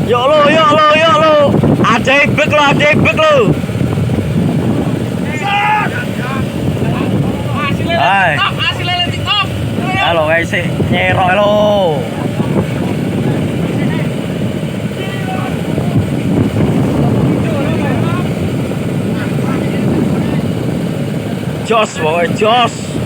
Yuk lo. Ajaibek lo. Hai. Halo guys, nyerok lo. Jos boy, jos.